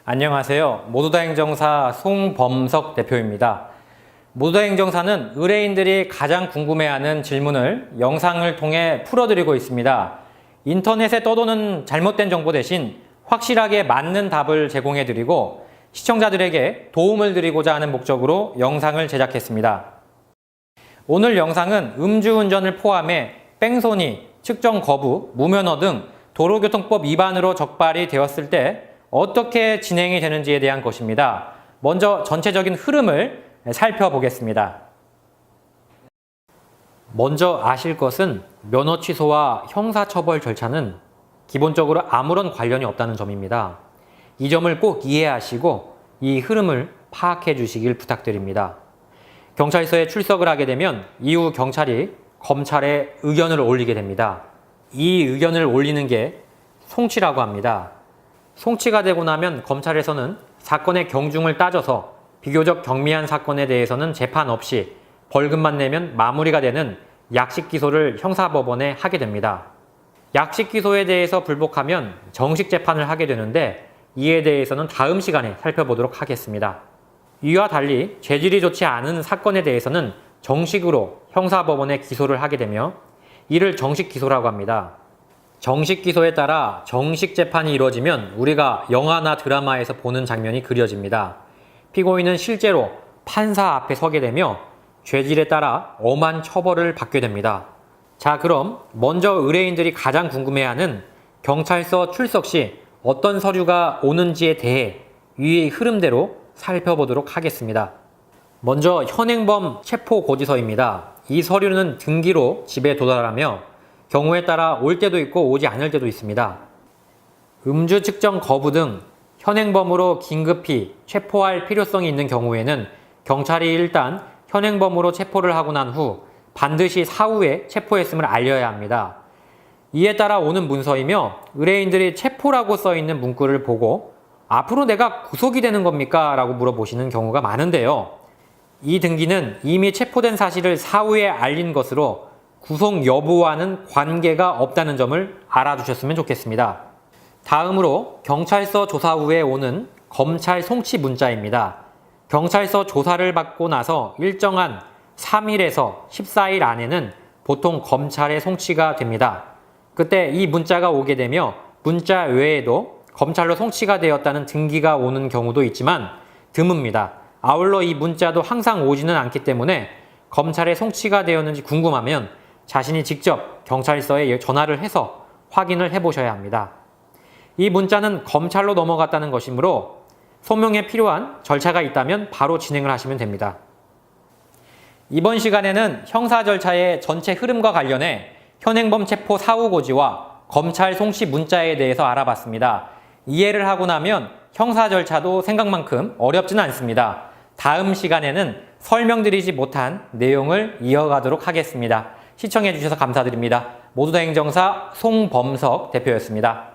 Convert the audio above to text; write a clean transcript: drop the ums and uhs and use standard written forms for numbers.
안녕하세요. 모두다 행정사 송범석 대표입니다. 모두다 행정사는 의뢰인들이 가장 궁금해하는 질문을 영상을 통해 풀어드리고 있습니다. 인터넷에 떠도는 잘못된 정보 대신 확실하게 맞는 답을 제공해드리고 시청자들에게 도움을 드리고자 하는 목적으로 영상을 제작했습니다. 오늘 영상은 음주운전을 포함해 뺑소니, 측정 거부, 무면허 등 도로교통법 위반으로 적발이 되었을 때 어떻게 진행이 되는지에 대한 것입니다. 먼저 전체적인 흐름을 살펴보겠습니다. 먼저 아실 것은 면허 취소와 형사처벌 절차는 기본적으로 아무런 관련이 없다는 점입니다. 이 점을 꼭 이해하시고 이 흐름을 파악해 주시길 부탁드립니다. 경찰서에 출석을 하게 되면 이후 경찰이 검찰에 의견을 올리게 됩니다. 이 의견을 올리는 게 송치라고 합니다. 송치가 되고 나면 검찰에서는 사건의 경중을 따져서 비교적 경미한 사건에 대해서는 재판 없이 벌금만 내면 마무리가 되는 약식 기소를 형사법원에 하게 됩니다. 약식 기소에 대해서 불복하면 정식 재판을 하게 되는데 이에 대해서는 다음 시간에 살펴보도록 하겠습니다. 이와 달리 죄질이 좋지 않은 사건에 대해서는 정식으로 형사법원에 기소를 하게 되며 이를 정식 기소라고 합니다. 정식 기소에 따라 정식 재판이 이루어지면 우리가 영화나 드라마에서 보는 장면이 그려집니다. 피고인은 실제로 판사 앞에 서게 되며 죄질에 따라 엄한 처벌을 받게 됩니다. 자, 그럼 먼저 의뢰인들이 가장 궁금해하는 경찰서 출석 시 어떤 서류가 오는지에 대해 위의 흐름대로 살펴보도록 하겠습니다. 먼저 현행범 체포 고지서입니다. 이 서류는 등기로 집에 도달하며 경우에 따라 올 때도 있고 오지 않을 때도 있습니다. 음주 측정 거부 등 현행범으로 긴급히 체포할 필요성이 있는 경우에는 경찰이 일단 현행범으로 체포를 하고 난 후 반드시 사후에 체포했음을 알려야 합니다. 이에 따라 오는 문서이며 의뢰인들이 체포라고 써있는 문구를 보고 앞으로 내가 구속이 되는 겁니까? 라고 물어보시는 경우가 많은데요. 이 등기는 이미 체포된 사실을 사후에 알린 것으로 구속 여부와는 관계가 없다는 점을 알아두셨으면 좋겠습니다. 다음으로 경찰서 조사 후에 오는 검찰 송치 문자입니다. 경찰서 조사를 받고 나서 일정한 3일에서 14일 안에는 보통 검찰에 송치가 됩니다. 그때 이 문자가 오게 되며 문자 외에도 검찰로 송치가 되었다는 등기가 오는 경우도 있지만 드뭅니다. 아울러 이 문자도 항상 오지는 않기 때문에 검찰에 송치가 되었는지 궁금하면 자신이 직접 경찰서에 전화를 해서 확인을 해보셔야 합니다. 이 문자는 검찰로 넘어갔다는 것이므로 소명에 필요한 절차가 있다면 바로 진행을 하시면 됩니다. 이번 시간에는 형사 절차의 전체 흐름과 관련해 현행범 체포 사후 고지와 검찰 송치 문자에 대해서 알아봤습니다. 이해를 하고 나면 형사 절차도 생각만큼 어렵지는 않습니다. 다음 시간에는 설명드리지 못한 내용을 이어가도록 하겠습니다. 시청해주셔서 감사드립니다. 모두다 행정사 송범석 대표였습니다.